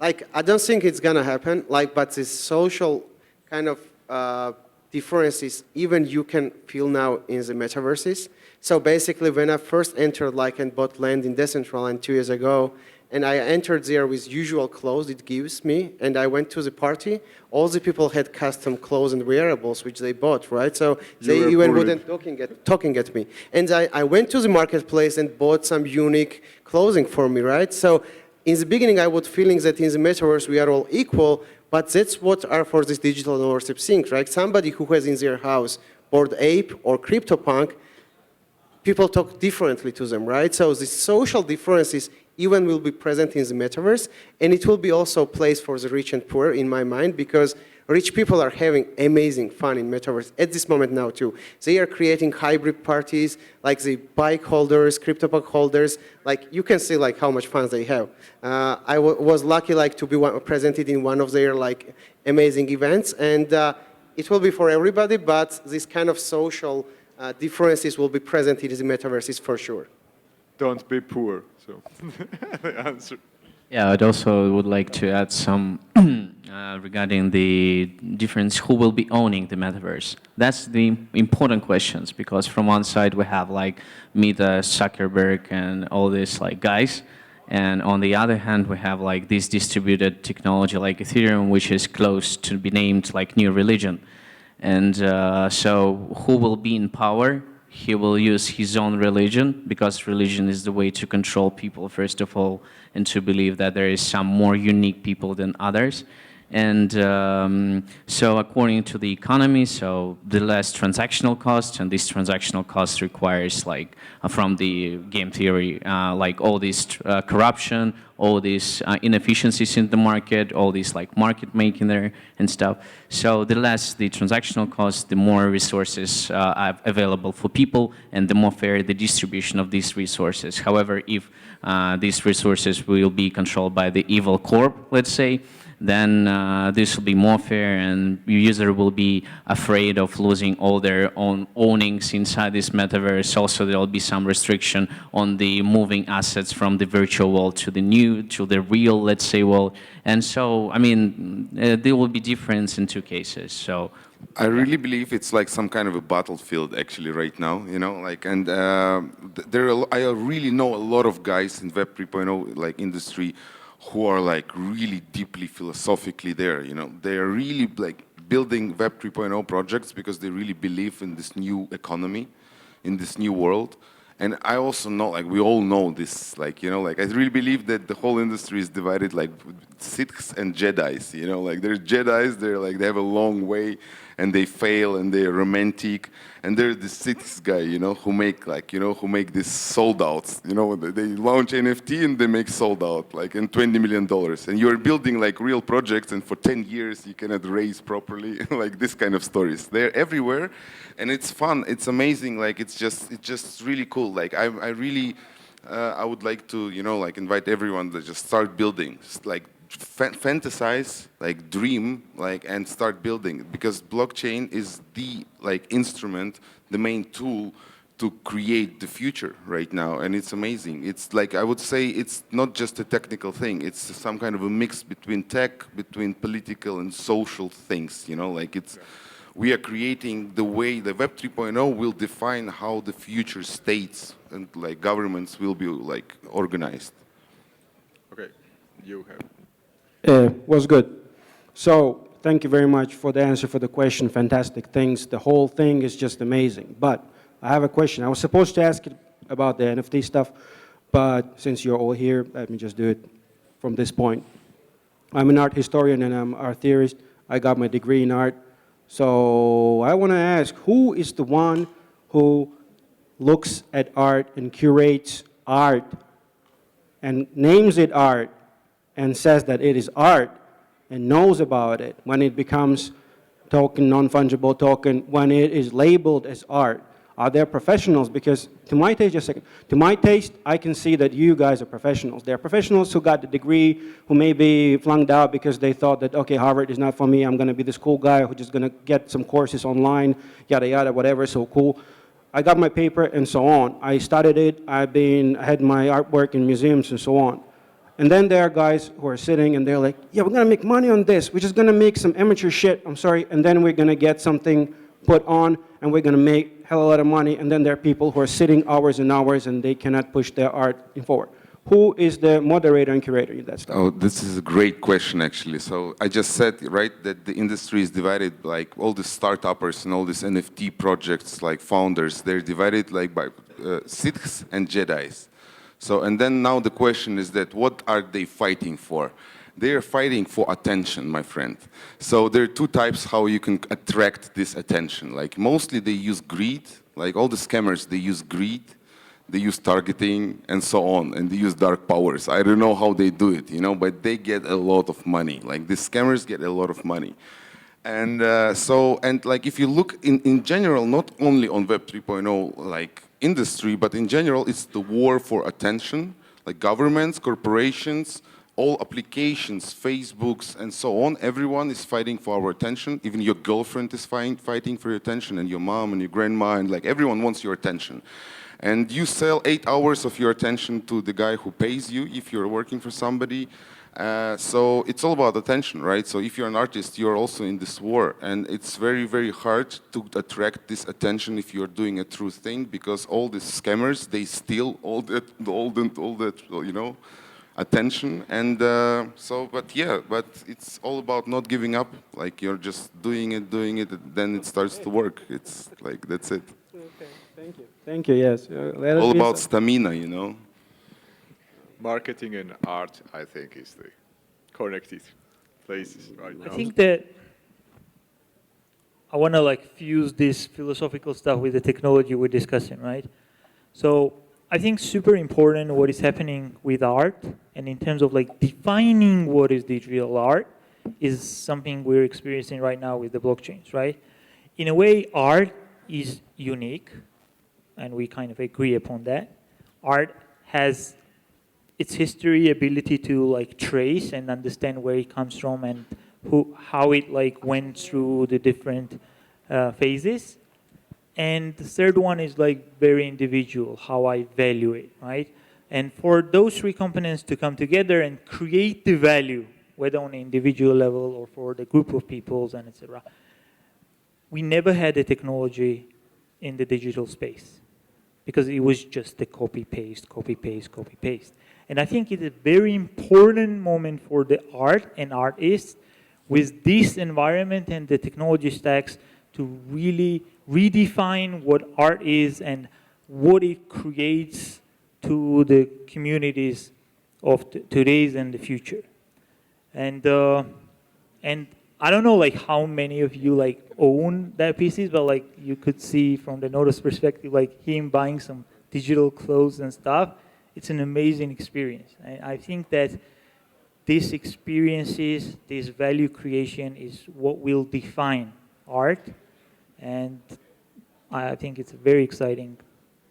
I don't think it's gonna happen. Like, but the social kind of differences, even you can feel now in the metaverses. So basically, when I first entered, like, and bought land in Decentraland 2 years ago, and I entered there with usual clothes it gives me, and I went to the party. All the people had custom clothes and wearables which they bought, right? So they were even bullied. wouldn't talking at me. And I went to the marketplace and bought some unique clothing for me, right? So in the beginning, I was feeling that in the metaverse we are all equal, but that's what are for this digital ownership things, right? Somebody who has in their house Bored Ape or CryptoPunk, people talk differently to them, right? So the social differences even will be present in the metaverse, and it will be also a place for the rich and poor in my mind, because rich people are having amazing fun in metaverse at this moment now too. They are creating hybrid parties, like the bike holders, CryptoPunk holders. Like you can see like how much fun they have. I was lucky like to be presented in one of their like amazing events, and it will be for everybody. But this kind of social differences will be present in the metaverses for sure. Don't be poor. So the answer. Yeah, I'd also would like to add some regarding the difference who will be owning the metaverse. That's the important questions, because from one side we have like Meta, Zuckerberg, and all these like guys, and on the other hand we have like this distributed technology like Ethereum, which is close to be named like new religion. And so who will be in power? He will use his own religion, because religion is the way to control people, first of all, and to believe that there is some more unique people than others. And so according to the economy, so the less transactional cost, and this transactional cost requires like from the game theory, like all this corruption, all these inefficiencies in the market, all these like market making there and stuff. So the less the transactional cost, the more resources are available for people, and the more fair the distribution of these resources. However, if these resources will be controlled by the evil corp, let's say, then this will be more fair, and the user will be afraid of losing all their own ownings inside this metaverse. Also, there will be some restriction on the moving assets from the virtual world to the real, let's say, world. And so, I mean, there will be difference in two cases. So I really believe it's like some kind of a battlefield actually right now, you know, like, and I really know a lot of guys in Web 3.0 like industry who are like really deeply philosophically there, you know. They are really like building Web 3.0 projects because they really believe in this new economy, in this new world. And I also know, like we all know this, like, you know, like I really believe that the whole industry is divided like Siths and Jedis, you know, like there's Jedis, they're like, they have a long way and they fail and they're romantic. And there's the Siths guy, you know, who make like, you know, who make this sold outs, you know, they launch NFT and they make sold out like in $20 million. And you're building like real projects and for 10 years you cannot raise properly, like this kind of stories. They're everywhere and it's fun, it's amazing, like it's just really cool. Like I really, I would like to, you know, like invite everyone to just start building, like fantasize, like dream, like and start building, because blockchain is the like instrument, the main tool to create the future right now, and it's amazing. It's like, I would say it's not just a technical thing, it's some kind of a mix between tech, between political and social things, you know, like it's we are creating the way the Web 3.0 will define how the future states and like governments will be like organized. Okay, you have. Was good. So thank you very much for the answer for the question. Fantastic things. The whole thing is just amazing. But I have a question. I was supposed to ask about the NFT stuff, but since you're all here, let me just do it from this point. I'm an art historian and I'm an art theorist. I got my degree in art. So I want to ask, who is the one who looks at art and curates art and names it art and says that it is art and knows about it when it becomes token, non-fungible token, when it is labeled as art? Are there professionals? Because to my taste, just a second, to my taste, I can see that you guys are professionals. There are professionals who got the degree, who maybe flunked out because they thought that, okay, Harvard is not for me, I'm gonna be this cool guy who's just gonna get some courses online, yada, yada, whatever, so cool. I got my paper and so on. I studied it, I had my artwork in museums and so on. And then there are guys who are sitting and they're like, yeah, we're gonna make money on this. We're just gonna make some amateur shit, I'm sorry, and then we're gonna get something put on and we're gonna make hell of a lot of money. And then there are people who are sitting hours and hours and they cannot push their art forward. Who is the moderator and curator in that stuff? Oh, this is a great question, actually. So I just said, right, that the industry is divided, like all the startuppers and all these NFT projects, like founders, they're divided like by Siths and Jedis. So, and then now the question is that what are they fighting for? They are fighting for attention, my friend. So there are two types how you can attract this attention. Like mostly they use greed, like all the scammers, they use greed, they use targeting and so on, and they use dark powers. I don't know how they do it, you know, but they get a lot of money. Like the scammers get a lot of money. And like if you look in general, not only on Web 3.0 like industry, but in general, it's the war for attention, like governments, corporations, all applications, Facebooks, and so on, everyone is fighting for our attention. Even your girlfriend is fighting for your attention, and your mom and your grandma, and like everyone wants your attention. And you sell 8 hours of your attention to the guy who pays you if you're working for somebody. So it's all about attention, right? So if you're an artist, you're also in this war. And it's very, very hard to attract this attention if you're doing a true thing, because all these scammers, they steal all that, you know, attention. And but it's all about not giving up. Like you're just doing it, then it starts to work. It's like, that's it. Okay, thank you. Thank you, yes. All about stamina, you know. Marketing and art, I think, is the connected places right now. I think that I want to like fuse this philosophical stuff with the technology we're discussing, right? So I think super important what is happening with art, and in terms of like defining what is digital art, is something we're experiencing right now with the blockchains, right? In a way, art is unique, and we kind of agree upon that. Art has its history, ability to like trace and understand where it comes from and how it like went through the different phases. And the third one is like very individual, how I value it, right? And for those three components to come together and create the value, whether on an individual level or for the group of peoples and etc., we never had a technology in the digital space because it was just a copy, paste, copy, paste, copy, paste. And I think it's a very important moment for the art and artists with this environment and the technology stacks to really redefine what art is and what it creates to the communities of today's and the future. And I don't know like how many of you like own that pieces, but like you could see from the Nodo's perspective, like him buying some digital clothes and stuff. It's an amazing experience. I think that these experiences, this value creation is what will define art. And I think it's a very exciting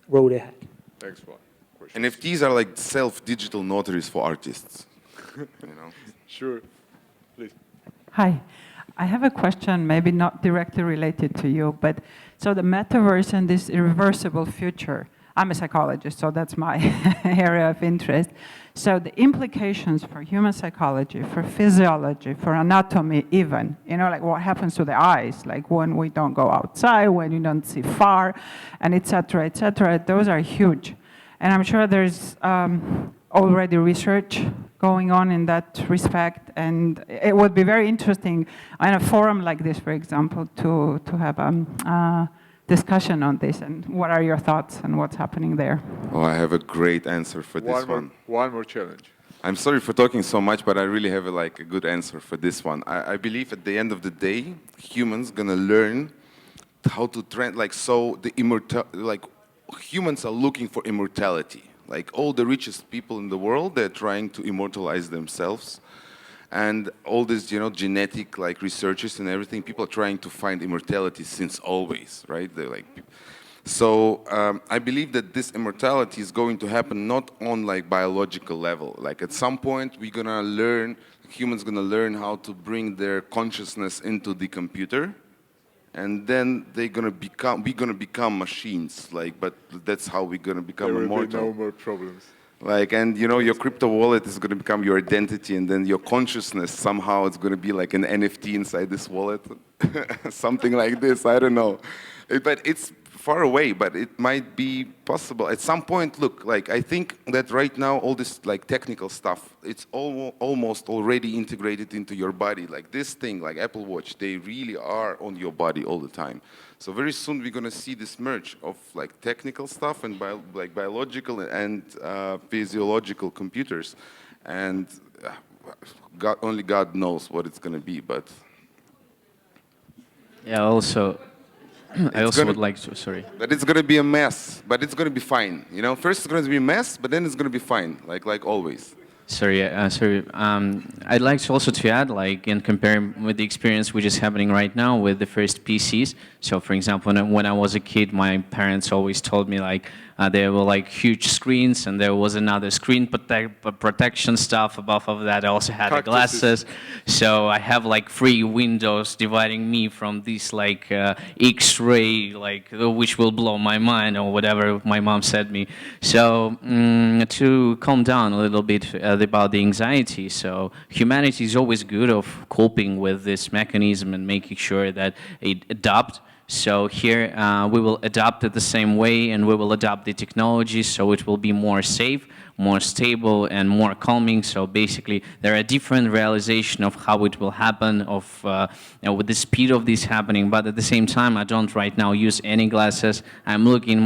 road ahead. Thanks for the question. NFTs are like self-digital notaries for artists. You know? Sure, please. Hi. I have a question, maybe not directly related to you, but so the metaverse and this irreversible future, I'm a psychologist, so that's my area of interest. So the implications for human psychology, for physiology, for anatomy even, you know, like what happens to the eyes, like when we don't go outside, when you don't see far, and et cetera, those are huge. And I'm sure there's already research going on in that respect, and it would be very interesting on a forum like this, for example, to have a discussion on this, and what are your thoughts and what's happening there? Oh, I have a great answer for this one. One more challenge. I'm sorry for talking so much, but I really have a good answer for this one. I believe at the end of the day, humans gonna learn how to trend, humans are looking for immortality. Like all the richest people in the world, they're trying to immortalize themselves. And all these, genetic researchers and everything, people are trying to find immortality since always, right? They're so I believe that this immortality is going to happen not on biological level. Like at some point, we're gonna learn, humans gonna learn how to bring their consciousness into the computer, and then we're gonna become machines. But that's how we're gonna become immortal. There will be no more problems. And your crypto wallet is going to become your identity, and then your consciousness somehow it's going to be like an NFT inside this wallet, something like this. I don't know, but it's far away. But it might be possible at some point. Look, I think that right now all this technical stuff, it's almost already integrated into your body. Like this thing, like Apple Watch, they really are on your body all the time. So very soon we're going to see this merge of technical stuff and biological and physiological computers, and only God knows what it's going to be. But yeah, also, I also would like to. Sorry. But it's going to be a mess, but it's going to be fine. First it's going to be a mess, but then it's going to be fine, like always. Sorry. I'd like to also to add, and compare with the experience which is happening right now with the first PCs. So, for example, when I was a kid, my parents always told me there were huge screens, and there was another screen protection stuff above of that. I also had the glasses, so I have 3 windows dividing me from this X-ray, which will blow my mind or whatever my mom said me. So to calm down a little bit about the anxiety. So humanity is always good of coping with this mechanism and making sure that it adapts. So here we will adapt it the same way, and we will adapt the technology so it will be more safe, more stable, and more calming. So basically, there are different realization of how it will happen, with the speed of this happening. But at the same time, I don't right now use any glasses. I'm looking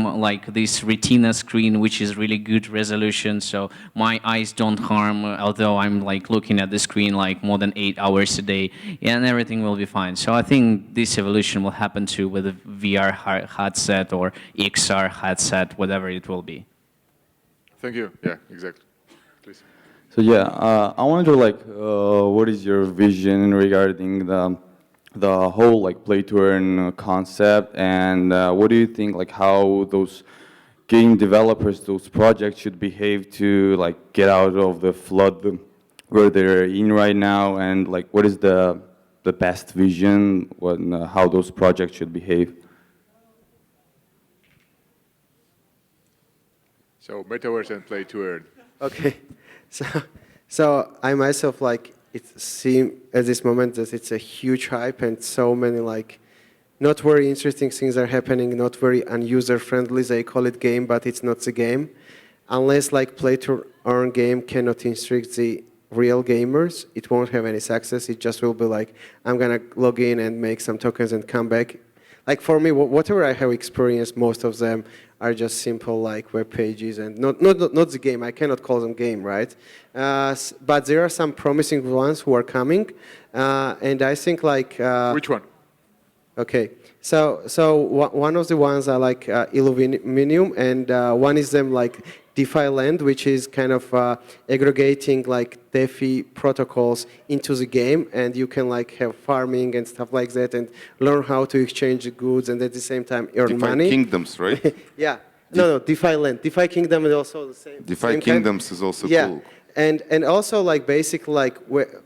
this Retina screen, which is really good resolution. So my eyes don't harm, although I'm looking at the screen more than 8 hours a day, and everything will be fine. So I think this evolution will happen too with a VR headset or XR headset, whatever it will be. Thank you. Yeah, exactly. Please. So yeah, I wonder what is your vision regarding the whole play to earn concept, and what do you think how those game developers, those projects should behave to get out of the flood where they're in right now, and what is the best vision on how those projects should behave? So metaverse and play to earn. Okay, so I myself it seems at this moment that it's a huge hype and so many not very interesting things are happening, not very unuser friendly. They call it game, but it's not the game, unless play to earn game cannot instruct the real gamers. It won't have any success. It just will be I'm gonna log in and make some tokens and come back. For me, whatever I have experienced, most of them are just simple web pages and not the game. I cannot call them game, right? But there are some promising ones who are coming, and I think Which one? Okay, so one of the ones are Illuminum, and one is them DeFi Land, which is kind of aggregating DeFi protocols into the game, and you can have farming and stuff like that, and learn how to exchange the goods, and at the same time earn money. DeFi Kingdoms, right? Yeah, no, DeFi Land, DeFi Kingdom is also the same. DeFi Kingdoms is also yeah. cool. And also basically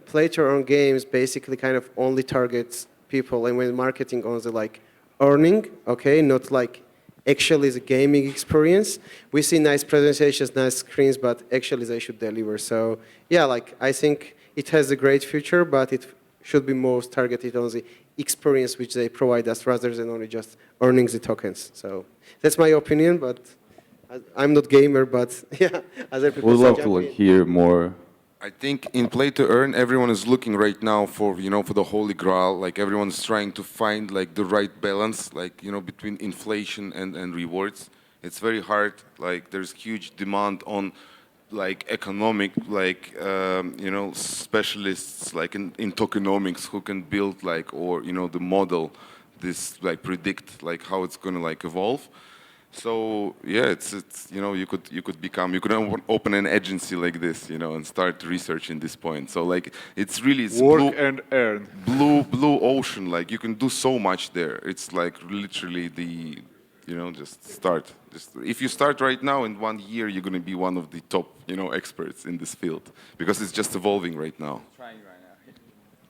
play to earn games basically kind of only targets people and when marketing on the earning, okay, not actually is a gaming experience. We see nice presentations, nice screens, but actually they should deliver. So yeah, like I think it has a great future, but it should be more targeted on the experience which they provide us rather than only just earning the tokens. So that's my opinion, but I'm not gamer, but yeah, other people. We'd love to like hear more. I think in play to earn, everyone is looking right now for, you know, for the holy grail. Like everyone's trying to find like the right balance, like, you know, between inflation and rewards. It's very hard. Like there's huge demand on like economic, like, you know, specialists like in tokenomics who can build like, or, you know, the model, this like predict like how it's going to like evolve. So yeah, it's you know, you could open an agency like this, you know, and start researching this point. So like it's really work and earn. Blue ocean. Like you can do so much there. It's like literally the, you know, just start. Just if you start right now, in 1 year you're going to be one of the top, you know, experts in this field because it's just evolving right now.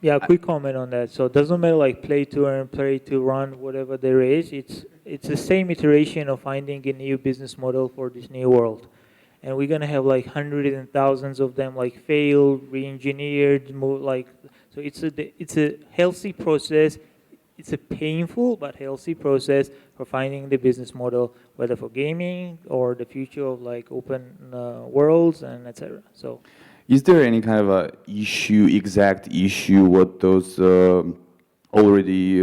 Yeah, quick comment on that. So it doesn't matter like play to earn, play to run, whatever there is. It's the same iteration of finding a new business model for this new world. And we're gonna have like hundreds and thousands of them like failed, re-engineered, like so it's a healthy process. It's a painful but healthy process for finding the business model, whether for gaming or the future of like open worlds and etc. So. Is there any kind of a exact issue what those already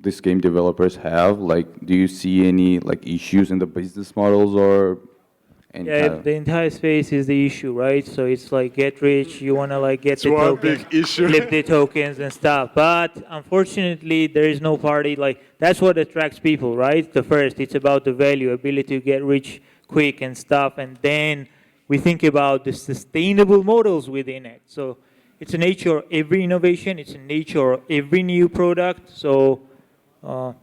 these game developers have? Like, do you see any like issues in the business models or any? Yeah, the entire space is the issue, right? So it's like get rich, you wanna like get the tokens, flip the tokens and stuff. But unfortunately, there is no party like that's what attracts people, right? The first, it's about the value, ability to get rich quick and stuff, and then we think about the sustainable models within it. So it's a nature of every innovation. It's a nature of every new product. So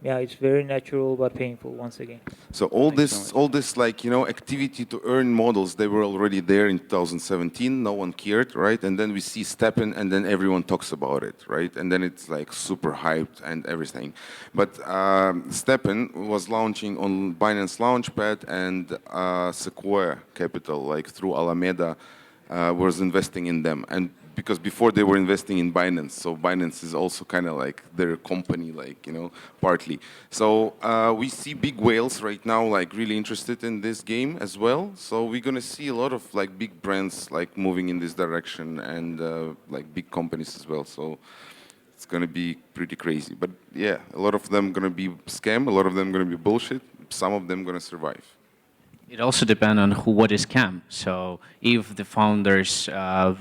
yeah, it's very natural but painful once again. So all this like, you know, activity to earn models, they were already there in 2017. No one cared, right? And then we see Steppen, and then everyone talks about it, right? And then it's like super hyped and everything. But Steppen was launching on Binance Launchpad, and Sequoia Capital, like through Alameda, was investing in them. And because before they were investing in Binance, so Binance is also kind of like their company, like, you know, partly. So we see big whales right now, like really interested in this game as well. So we're gonna see a lot of like big brands like moving in this direction, and like big companies as well. So it's gonna be pretty crazy. But yeah, a lot of them gonna be scam, a lot of them gonna be bullshit. Some of them gonna survive. It also depends on what is scam. So if the founder's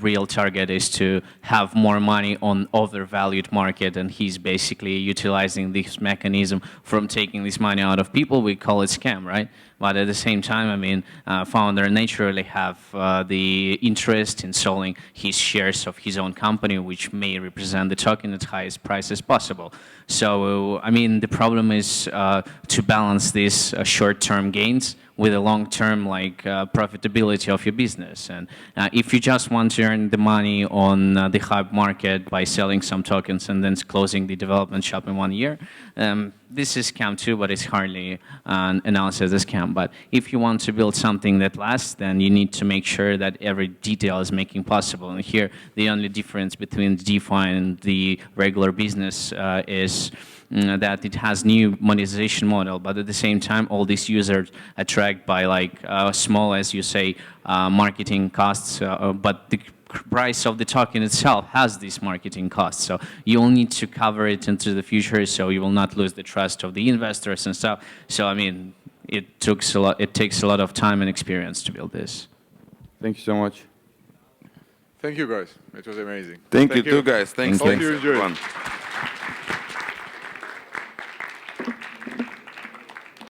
real target is to have more money on overvalued market, and he's basically utilizing this mechanism from taking this money out of people, we call it scam, right? But at the same time, I mean, founder naturally have the interest in selling his shares of his own company, which may represent the token at highest price as possible. So, I mean, the problem is to balance these short-term gains with a long-term like profitability of your business. And if you just want to earn the money on the hype market by selling some tokens and then closing the development shop in 1 year, this is scam too, but it's hardly announced as a scam. But if you want to build something that lasts, then you need to make sure that every detail is making possible. And here, the only difference between DeFi and the regular business is that it has new monetization model, but at the same time, all these users attract by like small, as you say, marketing costs, but the price of the token itself has these marketing costs. So you will need to cover it into the future, so you will not lose the trust of the investors and stuff. So I mean, it takes a lot of time and experience to build this. Thank you so much. Thank you, guys. It was amazing. Thank you too, guys. Thanks. Hope you enjoyed. Fun.